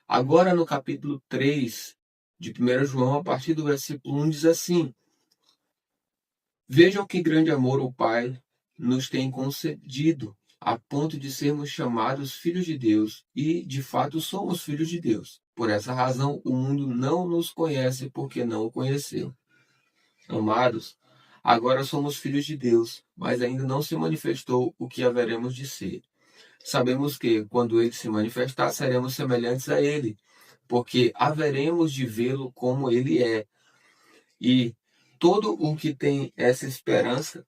Agora, no capítulo 3 de 1 João, a partir do versículo 1, diz assim: Vejam que grande amor o Pai nos tem concedido, a ponto de sermos chamados filhos de Deus, e, de fato, somos filhos de Deus. Por essa razão, o mundo não nos conhece porque não o conheceu. Amados, agora somos filhos de Deus, mas ainda não se manifestou o que haveremos de ser. Sabemos que, quando ele se manifestar, seremos semelhantes a ele, porque haveremos de vê-lo como ele é. E todo o que tem essa esperança,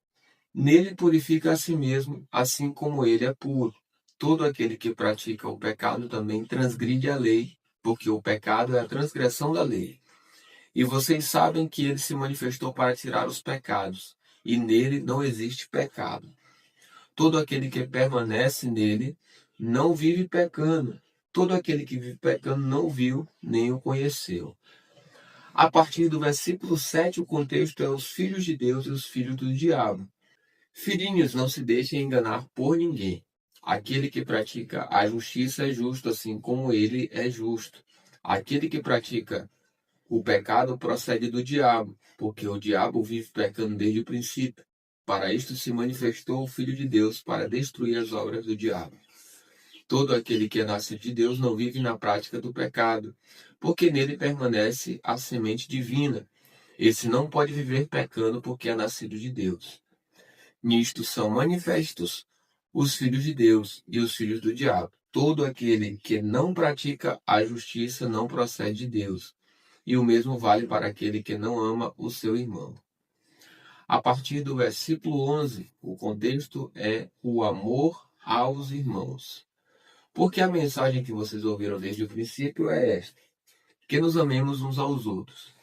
nele purifica a si mesmo, assim como ele é puro. Todo aquele que pratica o pecado também transgride a lei, porque o pecado é a transgressão da lei. E vocês sabem que ele se manifestou para tirar os pecados, e nele não existe pecado. Todo aquele que permanece nele não vive pecando. Todo aquele que vive pecando não viu, nem o conheceu. A partir do versículo 7, o contexto é os filhos de Deus e os filhos do diabo. Filhinhos, não se deixem enganar por ninguém. Aquele que pratica a justiça é justo, assim como ele é justo. Aquele que pratica o pecado procede do diabo, porque o diabo vive pecando desde o princípio. Para isto se manifestou o Filho de Deus, para destruir as obras do diabo. Todo aquele que é nascido de Deus não vive na prática do pecado, porque nele permanece a semente divina. Esse não pode viver pecando porque é nascido de Deus. Nisto são manifestos os filhos de Deus e os filhos do diabo. Todo aquele que não pratica a justiça não procede de Deus, e o mesmo vale para aquele que não ama o seu irmão. A partir do versículo 11, o contexto é o amor aos irmãos. Porque a mensagem que vocês ouviram desde o princípio é esta: que nos amemos uns aos outros.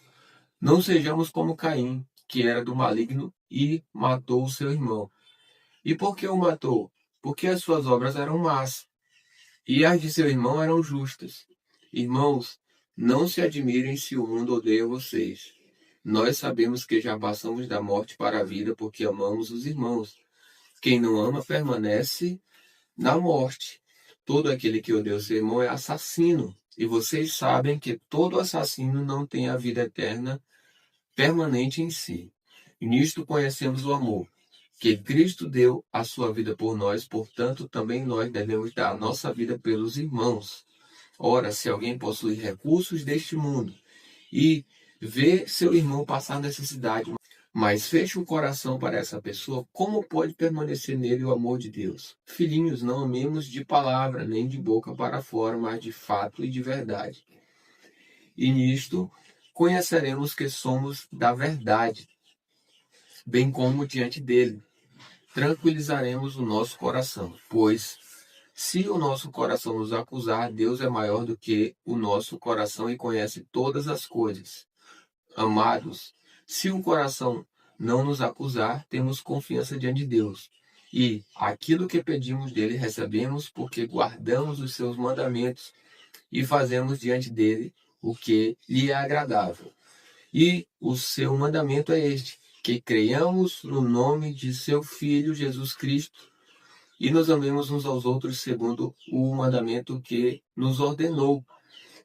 Não sejamos como Caim, que era do maligno e matou o seu irmão. E por que o matou? Porque as suas obras eram más, e as de seu irmão eram justas. Irmãos, não se admirem se o mundo odeia vocês. Nós sabemos que já passamos da morte para a vida porque amamos os irmãos. Quem não ama permanece na morte. Todo aquele que odeia o seu irmão é assassino. E vocês sabem que todo assassino não tem a vida eterna permanente em si. E nisto conhecemos o amor, que Cristo deu a sua vida por nós, portanto, também nós devemos dar a nossa vida pelos irmãos. Ora, se alguém possui recursos deste mundo e vê seu irmão passar necessidade, mas fecha o coração para essa pessoa, como pode permanecer nele o amor de Deus? Filhinhos, não amemos de palavra, nem de boca para fora, mas de fato e de verdade. E nisto conheceremos que somos da verdade, bem como diante dele. Tranquilizaremos o nosso coração, pois se o nosso coração nos acusar, Deus é maior do que o nosso coração e conhece todas as coisas. Amados, se o coração não nos acusar, temos confiança diante de Deus. E aquilo que pedimos dele recebemos porque guardamos os seus mandamentos e fazemos diante dele o que lhe é agradável. E o seu mandamento é este: que creiamos no nome de seu Filho Jesus Cristo e nos amemos uns aos outros segundo o mandamento que nos ordenou.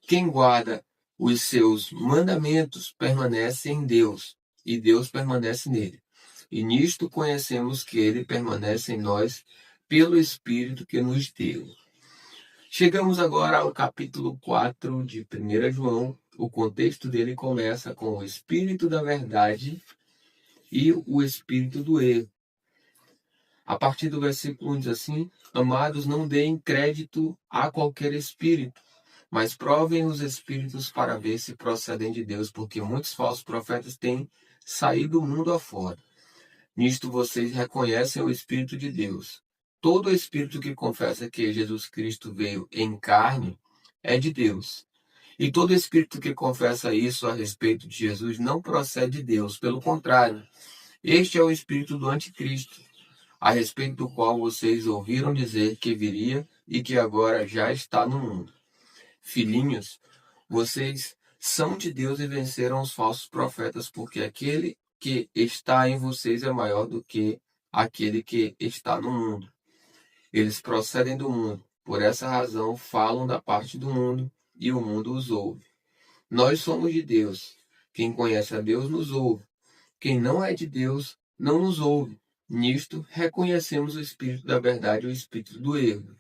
Quem guarda os seus mandamentos permanece em Deus, e Deus permanece nele. E nisto conhecemos que ele permanece em nós pelo Espírito que nos deu. Chegamos agora ao capítulo 4 de 1 João. O contexto dele começa com o Espírito da verdade e o Espírito do erro. A partir do versículo 1 diz assim: Amados, não deem crédito a qualquer espírito, mas provem os espíritos para ver se procedem de Deus, porque muitos falsos profetas têm saído do mundo afora. Nisto vocês reconhecem o Espírito de Deus. Todo espírito que confessa que Jesus Cristo veio em carne é de Deus. E todo espírito que confessa isso a respeito de Jesus não procede de Deus, pelo contrário, este é o espírito do anticristo, a respeito do qual vocês ouviram dizer que viria e que agora já está no mundo. Filhinhos, vocês são de Deus e venceram os falsos profetas, porque aquele que está em vocês é maior do que aquele que está no mundo. Eles procedem do mundo, por essa razão falam da parte do mundo e o mundo os ouve. Nós somos de Deus. Quem conhece a Deus nos ouve. Quem não é de Deus não nos ouve. Nisto reconhecemos o espírito da verdade e o espírito do erro.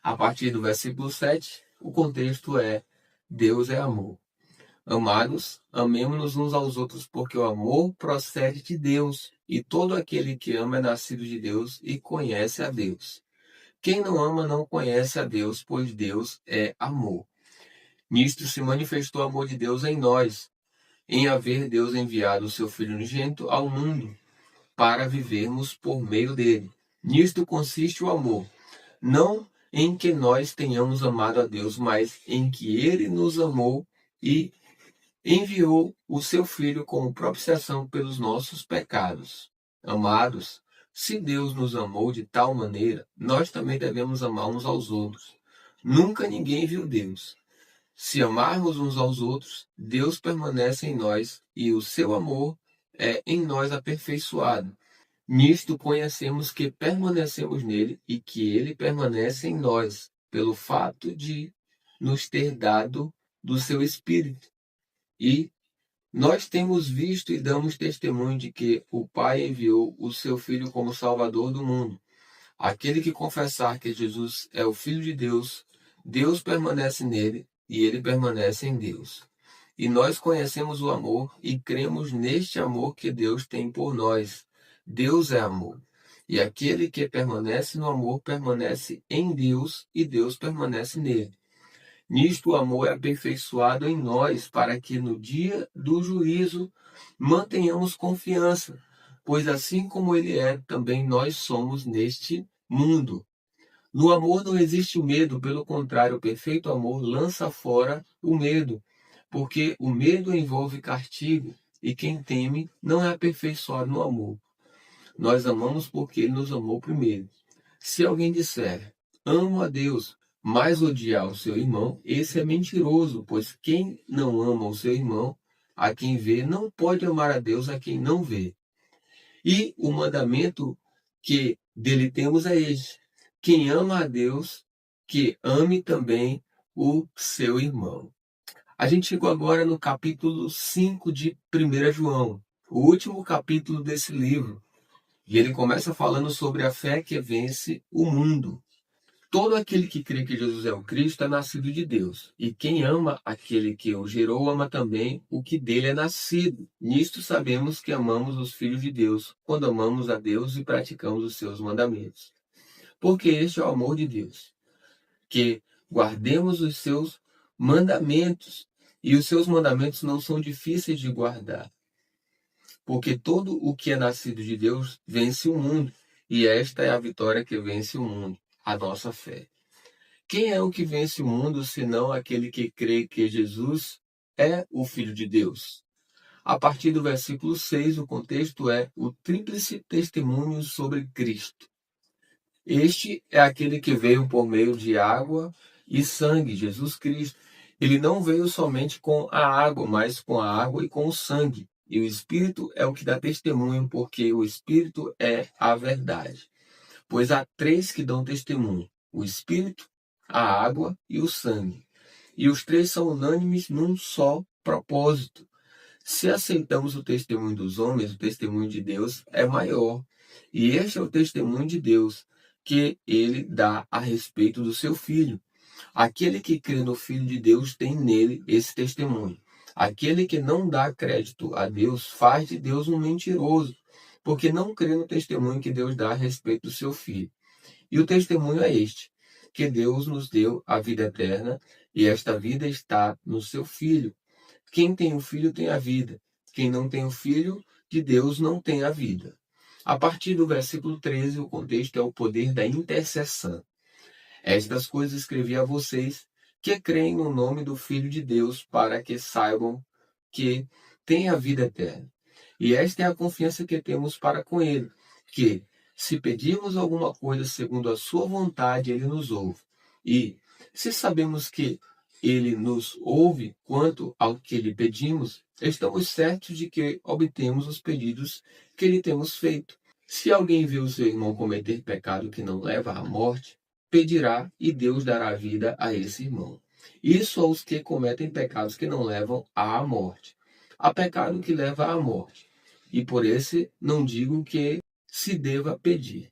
A partir do versículo 7, o contexto é: Deus é amor. Amados, amemo-nos uns aos outros, porque o amor procede de Deus, e todo aquele que ama é nascido de Deus e conhece a Deus. Quem não ama não conhece a Deus, pois Deus é amor. Nisto se manifestou o amor de Deus em nós, em haver Deus enviado o seu Filho unigênito ao mundo, para vivermos por meio dele. Nisto consiste o amor, não em que nós tenhamos amado a Deus, mas em que ele nos amou e enviou o seu Filho como propiciação pelos nossos pecados. Amados, se Deus nos amou de tal maneira, nós também devemos amar uns aos outros. Nunca ninguém viu Deus. Se amarmos uns aos outros, Deus permanece em nós e o seu amor é em nós aperfeiçoado. Nisto conhecemos que permanecemos nele e que ele permanece em nós, pelo fato de nos ter dado do seu Espírito. E nós temos visto e damos testemunho de que o Pai enviou o seu Filho como Salvador do mundo. Aquele que confessar que Jesus é o Filho de Deus, Deus permanece nele e ele permanece em Deus. E nós conhecemos o amor e cremos neste amor que Deus tem por nós. Deus é amor. E aquele que permanece no amor permanece em Deus e Deus permanece nele. Nisto o amor é aperfeiçoado em nós, para que no dia do juízo mantenhamos confiança, pois assim como ele é, também nós somos neste mundo. No amor não existe o medo, pelo contrário, o perfeito amor lança fora o medo, porque o medo envolve castigo, e quem teme não é aperfeiçoado no amor. Nós amamos porque ele nos amou primeiro. Se alguém disser, amo a Deus, mas odiar o seu irmão, esse é mentiroso, pois quem não ama o seu irmão, a quem vê, não pode amar a Deus a quem não vê. E o mandamento que dele temos é este: quem ama a Deus, que ame também o seu irmão. A gente chegou agora no capítulo 5 de 1 João, o último capítulo desse livro. E ele começa falando sobre a fé que vence o mundo. Todo aquele que crê que Jesus é o Cristo é nascido de Deus. E quem ama aquele que o gerou, ama também o que dele é nascido. Nisto sabemos que amamos os filhos de Deus, quando amamos a Deus e praticamos os seus mandamentos. Porque este é o amor de Deus, que guardemos os seus mandamentos. E os seus mandamentos não são difíceis de guardar. Porque todo o que é nascido de Deus vence o mundo. E esta é a vitória que vence o mundo, a nossa fé. Quem é o que vence o mundo, senão aquele que crê que Jesus é o Filho de Deus? A partir do versículo 6, o contexto é o tríplice testemunho sobre Cristo. Este é aquele que veio por meio de água e sangue, Jesus Cristo. Ele não veio somente com a água, mas com a água e com o sangue. E o Espírito é o que dá testemunho, porque o Espírito é a verdade. Pois há três que dão testemunho: o Espírito, a água e o sangue. E os três são unânimes num só propósito. Se aceitamos o testemunho dos homens, o testemunho de Deus é maior. E este é o testemunho de Deus, que ele dá a respeito do seu Filho. Aquele que crê no Filho de Deus tem nele esse testemunho. Aquele que não dá crédito a Deus faz de Deus um mentiroso, porque não crê no testemunho que Deus dá a respeito do seu Filho. E o testemunho é este: que Deus nos deu a vida eterna, e esta vida está no seu Filho. Quem tem o Filho tem a vida. Quem não tem o Filho de Deus não tem a vida. A partir do versículo 13, o contexto é o poder da intercessão. Estas coisas escrevi a vocês que creem no nome do Filho de Deus, para que saibam que têm a vida eterna. E esta é a confiança que temos para com ele, que, se pedirmos alguma coisa segundo a sua vontade, ele nos ouve. E, se sabemos que ele nos ouve quanto ao que lhe pedimos, estamos certos de que obtemos os pedidos que lhe temos feito. Se alguém vê o seu irmão cometer pecado que não leva à morte, pedirá e Deus dará vida a esse irmão. Isso aos que cometem pecados que não levam à morte. Há pecado que leva à morte, e por esse não digo que se deva pedir.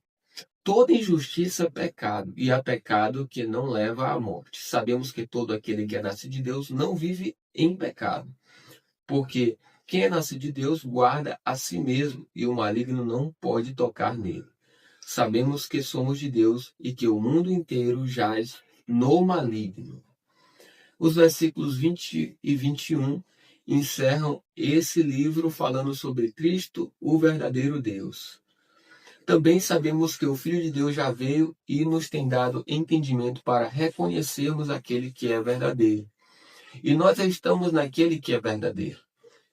Toda injustiça é pecado, e há pecado que não leva à morte. Sabemos que todo aquele que é nascido de Deus não vive em pecado, porque quem é nascido de Deus guarda a si mesmo, e o maligno não pode tocar nele. Sabemos que somos de Deus e que o mundo inteiro jaz no maligno. Os versículos 20 e 21 encerram esse livro falando sobre Cristo, o verdadeiro Deus. Também sabemos que o Filho de Deus já veio e nos tem dado entendimento para reconhecermos aquele que é verdadeiro. E nós estamos naquele que é verdadeiro,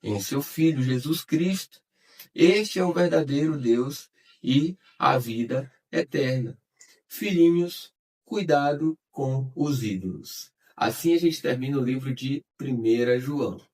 em seu Filho Jesus Cristo. Este é o verdadeiro Deus e a vida eterna. Filhinhos, cuidado com os ídolos. Assim a gente termina o livro de 1 João.